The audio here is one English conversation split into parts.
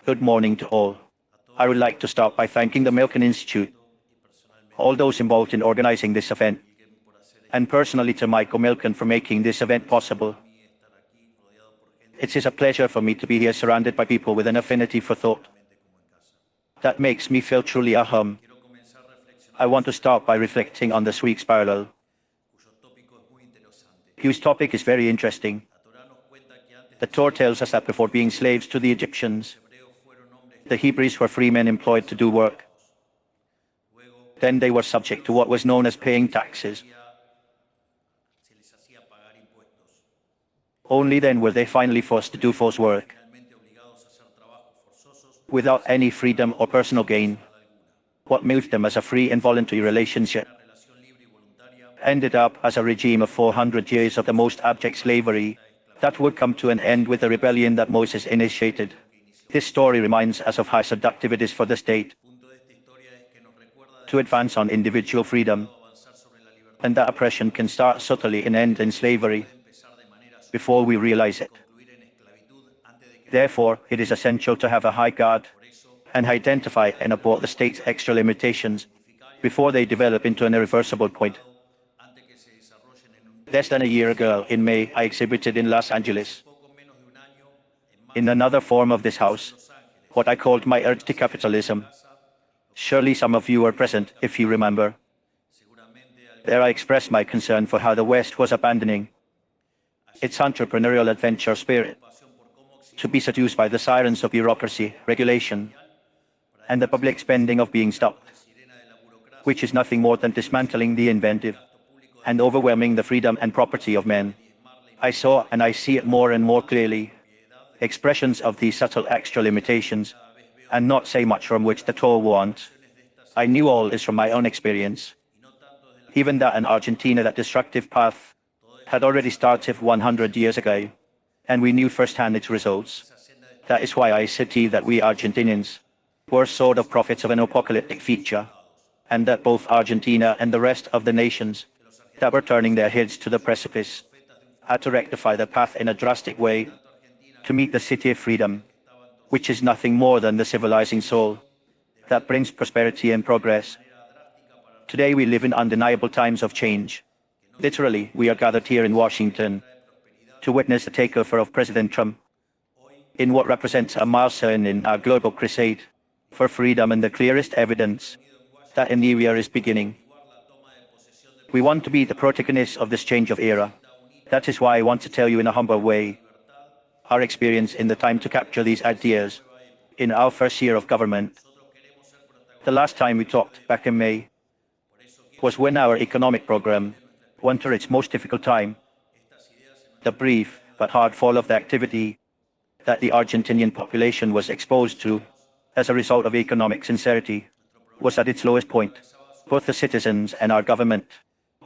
Good morning to all. I would like to start by thanking the Milken Institute, all those involved in organizing this event, and personally to Michael Milken for making this event possible. It is a pleasure for me to be here surrounded by people with an affinity for thought. That makes me feel truly at home. I want to start by reflecting on this week's parallel, whose topic is very interesting. The Torah tells us that before being slaves to the Egyptians, the Hebrews were free men employed to do work. Then they were subject to what was known as paying taxes. Only then were they finally forced to do forced work, without any freedom or personal gain. What moved them as a free and voluntary relationship ended up as a regime of 400 years of the most abject slavery that would come to an end with the rebellion that Moses initiated. This story reminds us of how seductive it is for the state to advance on individual freedom, and that oppression can start subtly and end in slavery before we realize it. Therefore, it is essential to have a high guard and identify and abort the state's extra limitations before they develop into an irreversible point. Less than a year ago, in May, I exhibited in Los Angeles, in another form of this house, what I called my urge to capitalism. Surely some of you were present, if you remember. There I expressed my concern for how the West was abandoning its entrepreneurial adventure spirit to be seduced by the sirens of bureaucracy, regulation, and the public spending of being stopped, which is nothing more than dismantling the inventive and overwhelming the freedom and property of men. I saw, and I see it more and more clearly, expressions of these subtle extra limitations, and not say much from which the Torah wants. I knew all this from my own experience. Even that in Argentina, that destructive path had already started 100 years ago, and we knew firsthand its results. That is why I said to you that we Argentinians were sort of prophets of an apocalyptic future, and that both Argentina and the rest of the nations that were turning their heads to the precipice had to rectify the path in a drastic way to meet the city of freedom, which is nothing more than the civilizing soul that brings prosperity and progress. Today we live in undeniable times of change. Literally, we are gathered here in Washington to witness the takeover of President Trump in what represents a milestone in our global crusade for freedom and the clearest evidence that a new era is beginning. We want to be the protagonists of this change of era. That is why I want to tell you in a humble way our experience in the time to capture these ideas in our first year of government. The last time we talked, back in May, was when our economic program went through its most difficult time. The brief but hard fall of the activity that the Argentinian population was exposed to as a result of economic sincerity was at its lowest point. Both the citizens and our government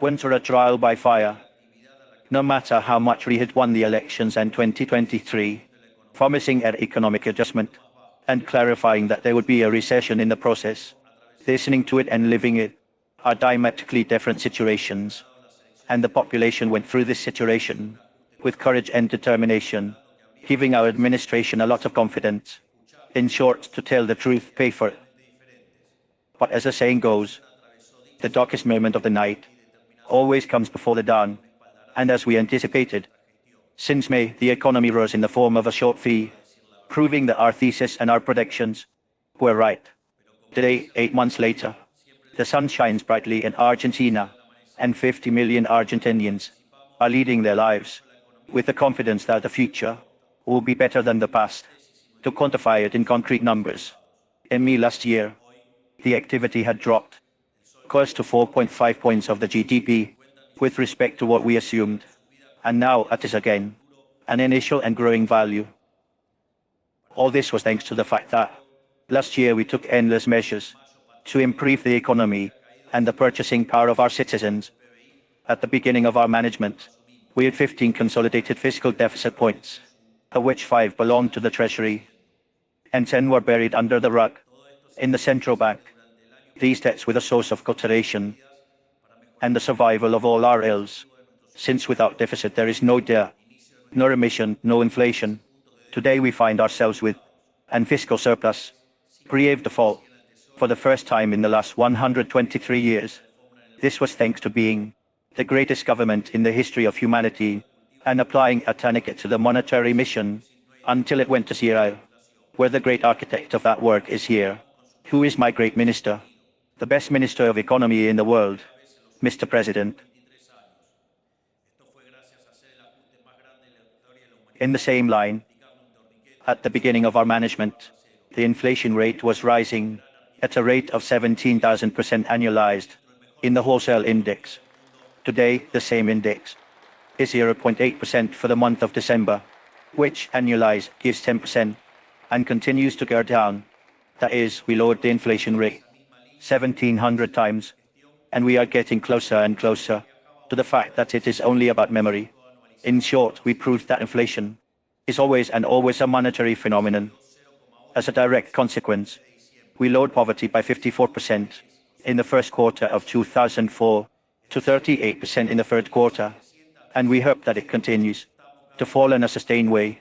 went through a trial by fire. No matter how much we had won the elections in 2023, promising an economic adjustment and clarifying that there would be a recession in the process, listening to it and living it are diametrically different situations. And the population went through this situation with courage and determination, giving our administration a lot of confidence. In short, to tell the truth, pay for it. But as the saying goes, the darkest moment of the night always comes before the dawn. And as we anticipated, since May, the economy rose in the form of a short fee, proving that our thesis and our predictions were right. Today, 8 months later, the sun shines brightly in Argentina, and 50 million Argentinians are leading their lives with the confidence that the future will be better than the past. To quantify it in concrete numbers, in May last year, the activity had dropped close to 4.5 points of the GDP with respect to what we assumed, and now it is again an initial and growing value. All this was thanks to the fact that last year we took endless measures to improve the economy and the purchasing power of our citizens. At the beginning of our management, we had 15 consolidated fiscal deficit points, of which 5 belonged to the Treasury, and 10 were buried under the rug in the central bank. These debts were the source of cultivation and the survival of all our ills, since without deficit there is no debt, no remission, no inflation. Today we find ourselves with and fiscal surplus, pre-wave default, for the first time in the last 123 years. This was thanks to being the greatest government in the history of humanity and applying a tourniquet to the monetary mission until it went to zero, where the great architect of that work is here. Who is my great minister? The best minister of economy in the world, Mr. President. In the same line, at the beginning of our management, the inflation rate was rising at a rate of 17,000% annualized in the wholesale index. Today, the same index is 0.8% for the month of December, which annualized gives 10% and continues to go down. That is, we lowered the inflation rate 1,700 times, and we are getting closer and closer to the fact that it is only about memory. In short, we proved that inflation is always a monetary phenomenon. As a direct consequence, we lowered poverty by 54% in the first quarter of 2004 to 38% in the third quarter, and we hope that it continues to fall in a sustained way.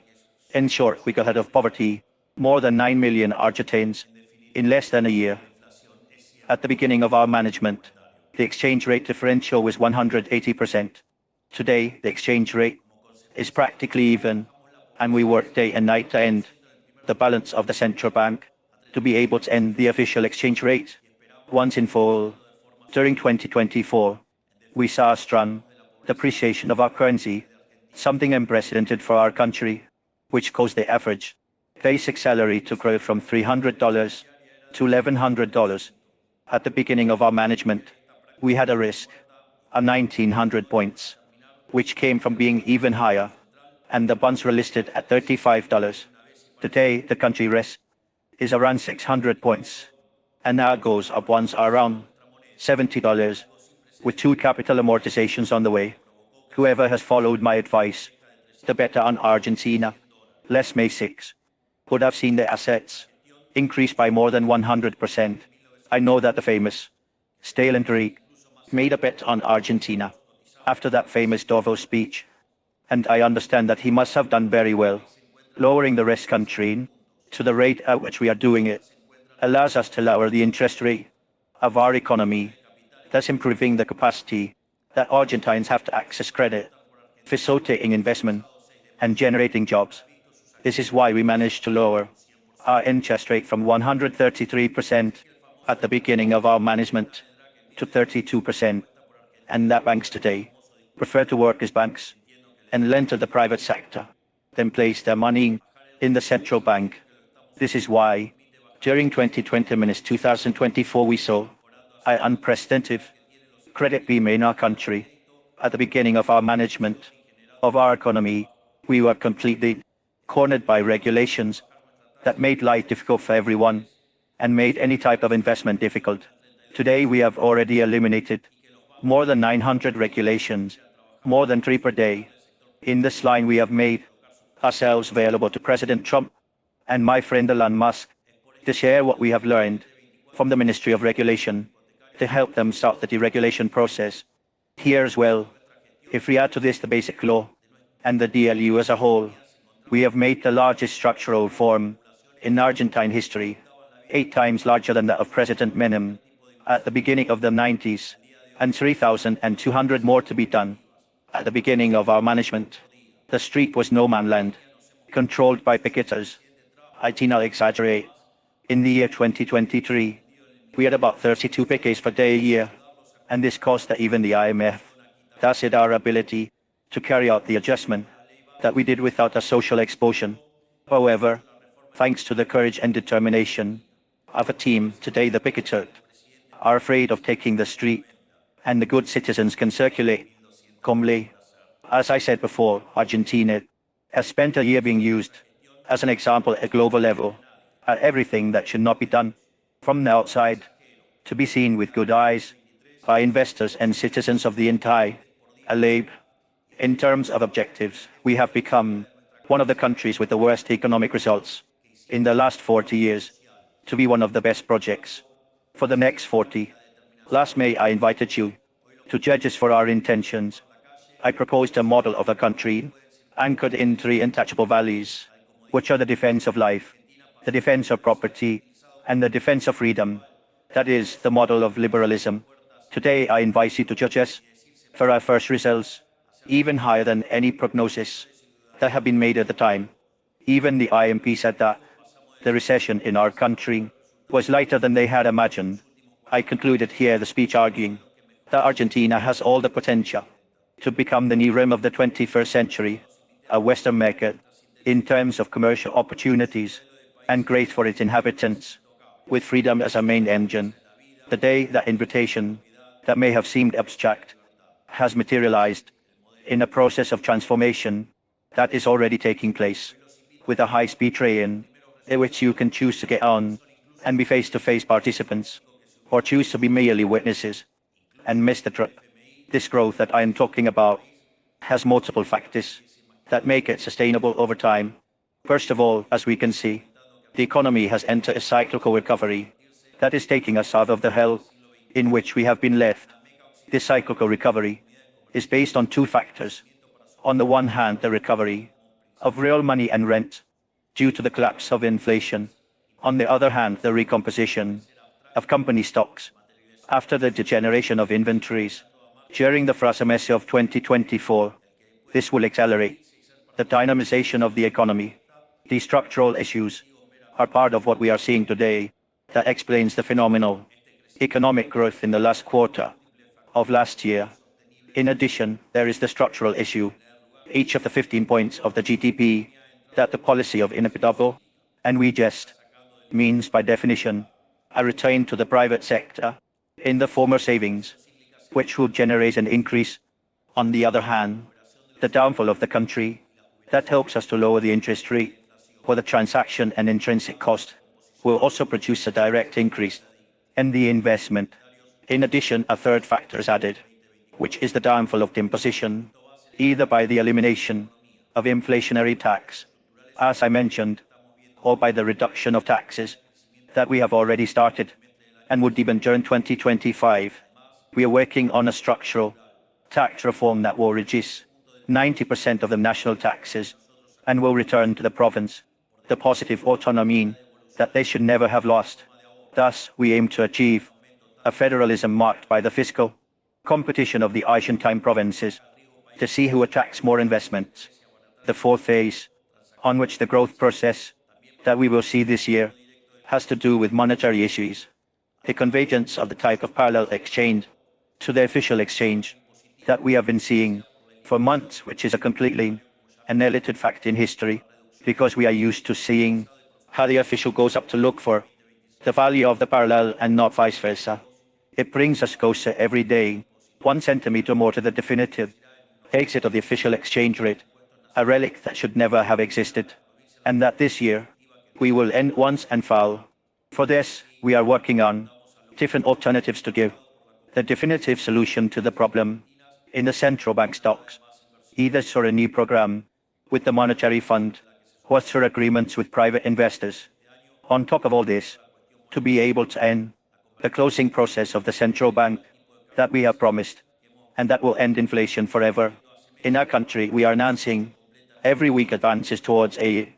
In short, we got rid of poverty, more than 9 million Argentines, in less than a year. At the beginning of our management, the exchange rate differential was 180%. Today, the exchange rate is practically even, and we work day and night to end the balance of the central bank to be able to end the official exchange rate once in full. During 2024, we saw a strong depreciation of our currency, something unprecedented for our country, which caused the average basic salary to grow from $300 to $1,100. At the beginning of our management, we had a risk of 1,900 points, which came from being even higher, and the bonds were listed at $35. Today, the country risk is around 600 points, and now goes up bonds are around $70, with 2 capital amortizations on the way. Whoever has followed my advice to bet on Argentina last May 6 would have seen the assets increase by more than 100%. I know that the famous Stalin Greek made a bet on Argentina after that famous Davos speech, and I understand that he must have done very well. Lowering the risk country to the rate at which we are doing it allows us to lower the interest rate of our economy, thus improving the capacity that Argentines have to access credit, facilitating investment, and generating jobs. This is why we managed to lower our interest rate from 133% at the beginning of our management to 32%, and that banks today prefer to work as banks and lend to the private sector than place their money in the central bank. This is why during 2020-2024 we saw an unprecedented credit boom in our country. At the beginning of our management of our economy, we were completely cornered by regulations that made life difficult for everyone and made any type of investment difficult. Today we have already eliminated more than 900 regulations, more than 3 per day. In this line we have made ourselves available to President Trump and my friend Elon Musk to share what we have learned from the Ministry of Regulation to help them start the deregulation process here as well. If we add to this the basic law and the DLU as a whole, we have made the largest structural reform in Argentine history, 8 times larger than that of President Menem at the beginning of the 90s, and 3,200 more to be done. At the beginning of our management, the street was no man's land, controlled by picketers. I do not exaggerate. In the year 2023, we had about 32 pickets per day a year, and this caused that even the IMF doubted our ability to carry out the adjustment that we did without a social explosion. However, thanks to the courage and determination of a team, today the picketers are afraid of taking the street, and the good citizens can circulate calmly. As I said before, Argentina has spent a year being used as an example at a global level at everything that should not be done from the outside to be seen with good eyes by investors and citizens of the entire globe. In terms of objectives, we have become one of the countries with the worst economic results in the last 40 years to be one of the best projects for the next 40. Last May, I invited you to judge us for our intentions. I proposed a model of a country anchored in 3 untouchable values, which are the defense of life, the defense of property, and the defense of freedom. That is the model of liberalism. Today, I invite you to judge us for our first results, even higher than any prognosis that have been made at the time. Even the IMP said that the recession in our country was lighter than they had imagined. I concluded here the speech arguing that Argentina has all the potential to become the new rim of the 21st century, a Western market in terms of commercial opportunities and great for its inhabitants, with freedom as a main engine. The day that invitation that may have seemed abstract has materialized in a process of transformation that is already taking place, with a high-speed train in which you can choose to get on and be face-to-face participants, or choose to be merely witnesses and miss the trip. This growth that I am talking about has multiple factors that make it sustainable over time. First of all, as we can see, the economy has entered a cyclical recovery that is taking us out of the hell in which we have been left. This cyclical recovery is based on two factors. On the one hand, the recovery of real money and rent due to the collapse of inflation. On the other hand, the recomposition of company stocks after the degeneration of inventories during the first semester of 2024. This will accelerate the dynamization of the economy. These structural issues are part of what we are seeing today that explains the phenomenal economic growth in the last quarter of last year. In addition, there is the structural issue. Each of the 15 points of the GDP that the policy of inevitable and we just means by definition a return to the private sector in the former savings, which will generate an increase. On the other hand, the downfall of the country that helps us to lower the interest rate for the transaction and intrinsic cost will also produce a direct increase in the investment. In addition, a third factor is added, which is the downfall of the imposition, either by the elimination of inflationary tax, as I mentioned, or by the reduction of taxes that we have already started and would deepen during 2025. We are working on a structural tax reform that will reduce 90% of the national taxes and will return to the province the positive autonomy that they should never have lost. Thus, we aim to achieve a federalism marked by the fiscal competition of the Argentine provinces to see who attracts more investments. The fourth phase, on which the growth process that we will see this year has to do with monetary issues, the convergence of the type of parallel exchange to the official exchange that we have been seeing for months, which is a completely unrelated fact in history, because we are used to seeing how the official goes up to look for the value of the parallel and not vice versa. It brings us closer every day, 1 centimeter more to the definitive exit of the official exchange rate, a relic that should never have existed, and that this year we will end once and for all. For this, we are working on different alternatives to give the definitive solution to the problem in the central bank stocks, either through a new program with the monetary fund or through agreements with private investors. On top of all this, to be able to end the closing process of the central bank that we have promised, and that will end inflation forever. In our country, we are announcing every week advances towards a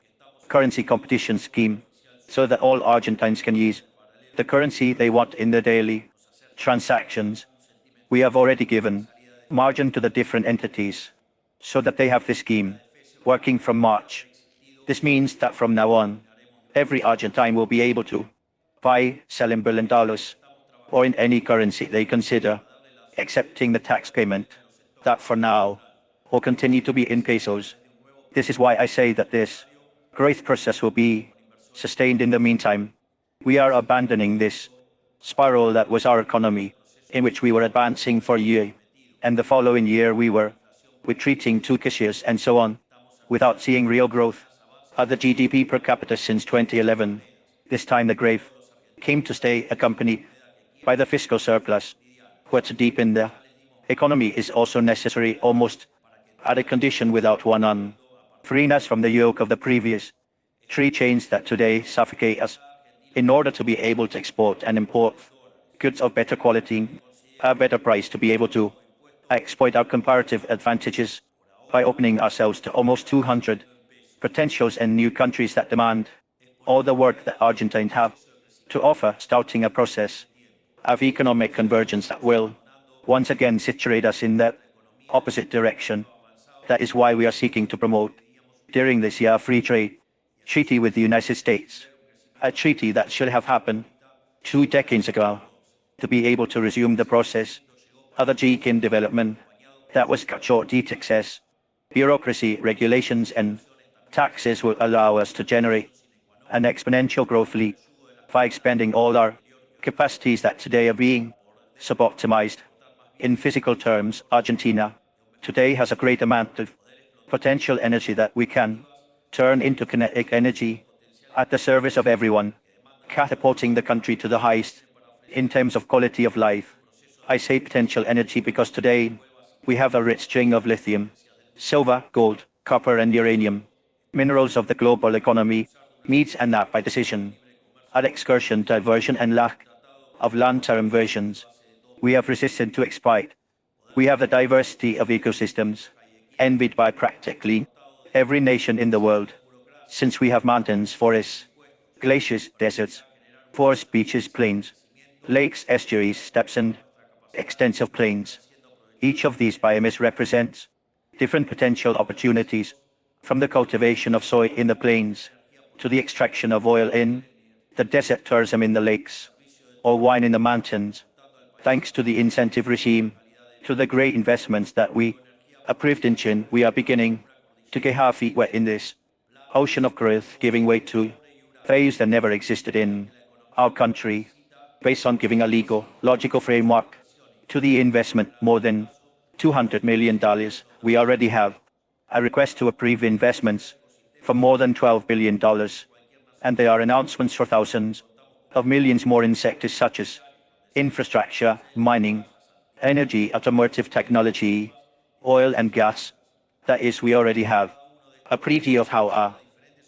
currency competition scheme so that all Argentines can use the currency they want in their daily transactions. We have already given margin to the different entities so that they have this scheme working from March. This means that from now on, every Argentine will be able to buy, sell in billion dollars or in any currency they consider, accepting the tax payment that for now will continue to be in pesos. This is why I say that this growth process will be sustained in the meantime. We are abandoning this spiral that was our economy, in which we were advancing for a year, and the following year we were retreating 2 years and so on, without seeing real growth of the GDP per capita since 2011. This time the growth came to stay, accompanied by the fiscal surplus. What's deep in the economy is also necessary, almost at a condition without one on, freeing us from the yoke of the previous 3 chains that today suffocate us, in order to be able to export and import goods of better quality at a better price, to be able to exploit our comparative advantages by opening ourselves to almost 200 potentials and new countries that demand all the work that Argentines have to offer, starting a process of economic convergence that will once again situate us in the opposite direction. That is why we are seeking to promote, during this year, a free trade treaty with the United States, a treaty that should have happened 2 decades ago, to be able to resume the process of the GKIN development that was cut short due to excess bureaucracy, regulations, and taxes will allow us to generate an exponential growth leap by expanding all our capacities that today are being sub-optimized. In physical terms, Argentina today has a great amount of potential energy that we can turn into kinetic energy at the service of everyone, catapulting the country to the highest in terms of quality of life. I say potential energy because today we have a rich string of lithium, silver, gold, copper, and uranium, minerals of the global economy, meets and that by decision, at excursion, diversion, and lack of long-term versions, we have resisted to exploit. We have the diversity of ecosystems, envied by practically every nation in the world, since we have mountains, forests, glaciers, deserts, forest, beaches, plains, lakes, estuaries, steppes, and extensive plains. Each of these biomes represents different potential opportunities, from the cultivation of soy in the plains to the extraction of oil in the desert, tourism in the lakes, or wine in the mountains. Thanks to the incentive regime, to the great investments that we approved in June, we are beginning to get our feet wet in this ocean of growth, giving way to values that never existed in our country, based on giving a legal, logical framework to the investment. More than $200 million we already have a request to approve investments for more than $12 billion, and there are announcements for thousands of millions more in sectors such as infrastructure, mining, energy, automotive technology, oil and gas. That is, we already have a preview of how our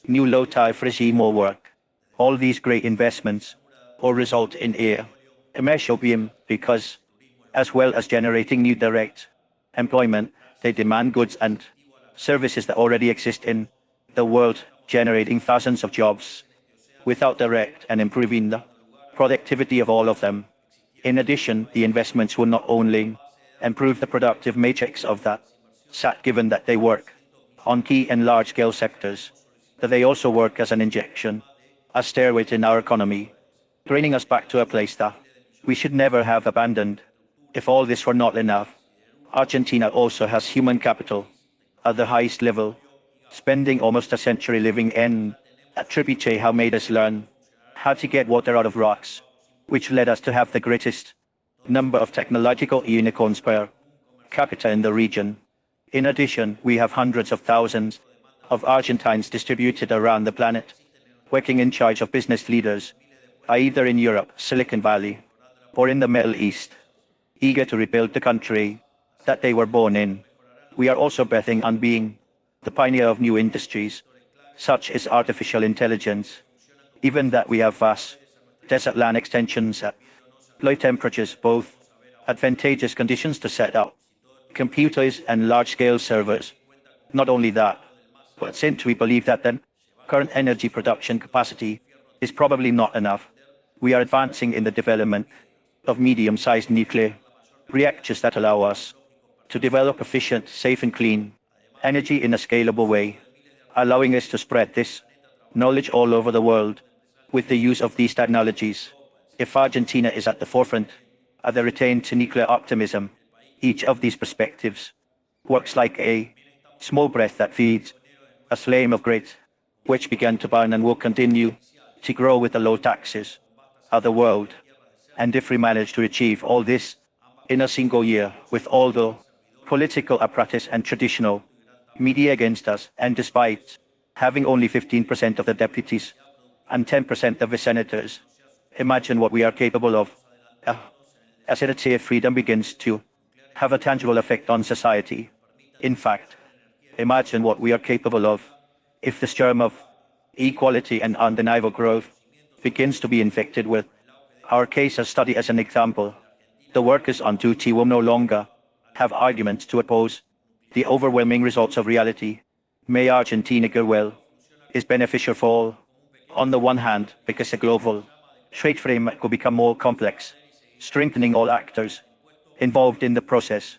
new low-tariff regime will work. All these great investments will result in immeasurable boom because, as well as generating new direct employment, they demand goods and services that already exist in the world, generating thousands of jobs without direct and improving the productivity of all of them. In addition, the investments will not only improve the productive matrix of that SAT, given that they work on key and large-scale sectors, that they also work as an injection, a stairway in our economy, bringing us back to a place that we should never have abandoned. If all this were not enough, Argentina also has human capital at the highest level, spending almost a century living in a tributary how made us learn how to get water out of rocks, which led us to have the greatest number of technological unicorns per capita in the region. In addition, we have hundreds of thousands of Argentines distributed around the planet, working in charge of business leaders, either in Europe, Silicon Valley, or in the Middle East, eager to rebuild the country that they were born in. We are also betting on being the pioneer of new industries, such as artificial intelligence. Even that we have vast desert land extensions at low temperatures, both advantageous conditions to set up computers and large-scale servers. Not only that, but since we believe that the current energy production capacity is probably not enough, we are advancing in the development of medium-sized nuclear reactors that allow us to develop efficient, safe and clean energy in a scalable way, allowing us to spread this knowledge all over the world with the use of these technologies. If Argentina is at the forefront of the return to nuclear optimism, each of these perspectives works like a small breath that feeds a flame of grit, which began to burn and will continue to grow with the low taxes of the world. And if we manage to achieve all this in a single year, with all the political apparatus and traditional media against us, and despite having only 15% of the deputies and 10% of the senators, imagine what we are capable of. As energy freedom begins to have a tangible effect on society. In fact, imagine what we are capable of if the germ of equality and undeniable growth begins to be infected with our case study as an example. The workers on duty will no longer have arguments to oppose the overwhelming results of reality. May Argentina go well is beneficial for On the one hand, because the global trade framework will become more complex, strengthening all actors involved in the process.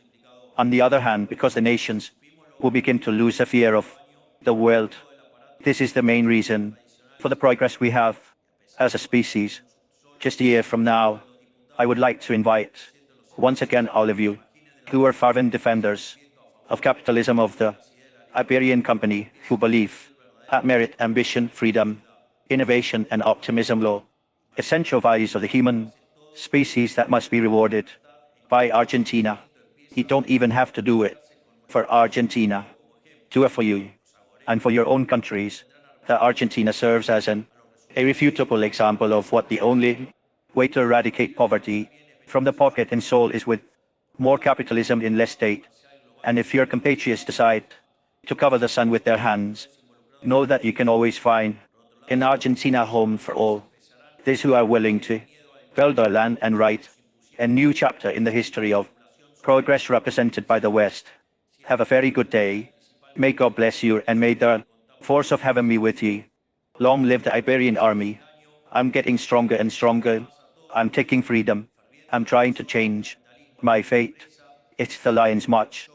On the other hand, because the nations will begin to lose the fear of the world. This is the main reason for the progress we have as a species. Just a year from now, I would like to invite once again all of you who are fervent defenders of capitalism of the Iberian company who believe that merit, ambition, freedom, innovation and optimism law, essential values of the human species that must be rewarded by Argentina. You don't even have to do it for Argentina. Do it for you and for your own countries. That Argentina serves as an irrefutable example of what the only way to eradicate poverty from the pocket and soul is with more capitalism in less state. And if your compatriots decide to cover the sun with their hands, know that you can always find in Argentina a home for all those who are willing to build our land and write a new chapter in the history of progress represented by the West. Have a very good day. May God bless you and may the force of heaven be with you. Long live the Iberian army. I'm getting stronger and stronger. I'm taking freedom. I'm trying to change my fate. It's the Lion's March.